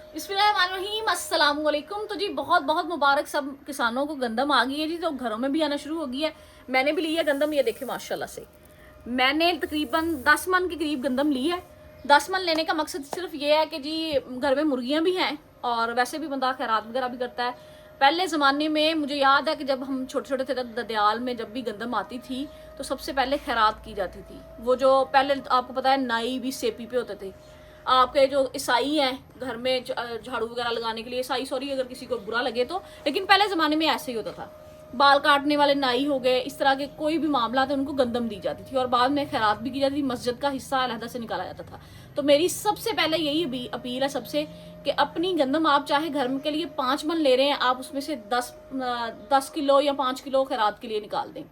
बिस्मिल्लाहिर्रहमानिर्रहीम, अस्सलाम वालेकुम। तो जी बहुत बहुत मुबारक सब किसानों को। गंदम आ गई है जी, तो घरों में भी आना शुरू हो गई है। मैंने भी ली है गंदम, ये देखे माशाल्लाह से। मैंने तकरीबन 10 मन के करीब गंदम ली है। 10 मन लेने का मकसद सिर्फ ये है कि जी घर में मुर्गियाँ भी हैं और वैसे भी बंदा खैरात वगैरह भी करता है। पहले ज़माने में मुझे याद है कि जब हम छोटे छोटे थे, ददयाल में जब भी गंदम आती थी तो सबसे पहले खैरात की जाती थी। वो जो पहले आपको पता है नाई भी सेपी पे होते थे। आपके जो ईसाई हैं घर में झाड़ू वगैरह लगाने के लिए, ईसाई सॉरी अगर किसी को बुरा लगे तो, लेकिन पहले ज़माने में ऐसे ही होता था। बाल काटने वाले नाई हो गए, इस तरह के कोई भी मामला था उनको गंदम दी जाती थी और बाद में खैरात भी की जाती थी। मस्जिद का हिस्सा अलहदा से निकाला जाता था। तो मेरी सबसे पहले यही अपील है सबसे कि अपनी गंदम आप चाहे घर के लिए 5 मन ले रहे हैं, आप उसमें से 10 किलो या 5 किलो खैरात के लिए निकाल दें।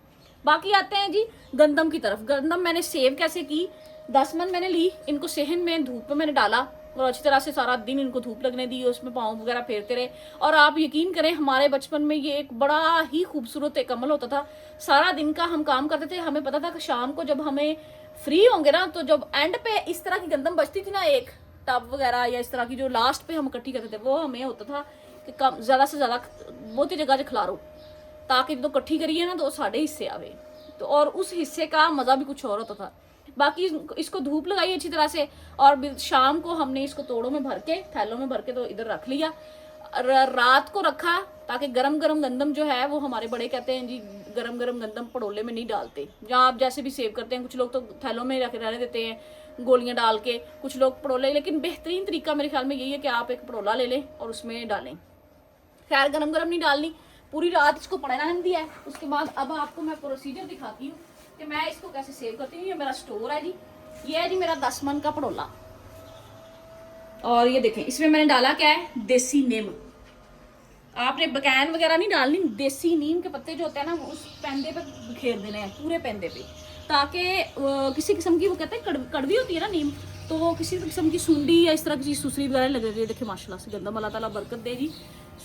बाकी आते हैं जी गंदम की तरफ। गंदम मैंने सेव कैसे की, 10 मन मैंने ली, इनको सेहन में धूप में मैंने डाला और अच्छी तरह से सारा दिन इनको धूप लगने दी, उसमें पाँव वगैरह फेरते रहे। और आप यकीन करें हमारे बचपन में ये एक बड़ा ही खूबसूरत एक अमल होता था। सारा दिन का हम काम करते थे, हमें पता था कि शाम को जब हमें फ्री होंगे ना, तो जब एंड पे इस तरह की गंदम बचती थी ना, एक टब वगैरह या इस तरह की जो लास्ट पे हम इकट्ठी करते थे, वो हमें होता था कि कम ज़्यादा से ज़्यादा बहुत ही जगह से खिलारो, ताकि जो इकट्ठी करिए ना तो साढ़े हिस्से आवे। तो और उस हिस्से का मज़ा भी कुछ और होता था। बाकी इसको धूप लगाई अच्छी तरह से और शाम को हमने इसको तोड़ों में भर के, थैलों में भर के तो इधर रख लिया। रात को रखा ताकि गरम गरम गंदम जो है, वो हमारे बड़े कहते हैं जी गरम गरम गंदम पड़ोले में नहीं डालते, जहाँ आप जैसे भी सेव करते हैं। कुछ लोग तो थैलों में रख रहने देते हैं गोलियां डाल के, कुछ लोग पड़ोले। लेकिन बेहतरीन तरीका मेरे ख्याल में यही है कि आप एक पड़ोला ले लें और उसमें डालें। खैर गरम गरम नहीं डालनी, पूरी रात इसको पड़ना दिया है। उसके बाद अब आपको मैं प्रोसीजर दिखाती हूँ कि मैं इसको कैसे सेव करती हूँ। ये मेरा स्टोर है जी, ये है जी मेरा 10 मन का पड़ोला। और ये देखें इसमें मैंने डाला क्या है, देसी नीम। आपने बकैन वगैरह नहीं डालनी, देसी नीम के पत्ते जो होते हैं ना, उस पेंदे पे बिखेर देने हैं, पूरे पेंदे पे, ताकि किसी किस्म की, वो कहते हैं कड़वी होती है ना नीम, तो वो किसी किस्म की सुंडी या इस तरह की चीज़ सुसरी वगैरह लग रही है। देखिए माशाल्लाह से गंदम अल्लाह ताला बरकत दे जी,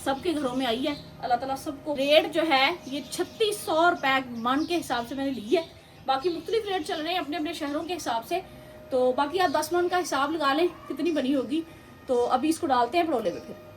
सबके घरों में आई है अल्लाह ताला सबको। रेट जो है ये 3600 रुपए मन के हिसाब से मैंने ली है। बाकी मुख्तलिफ रेट चल रहे हैं अपने अपने शहरों के हिसाब से। तो बाकी आप 10 मन का हिसाब लगा लें कितनी बनी होगी। तो अभी इसको डालते हैं परोले में फिर।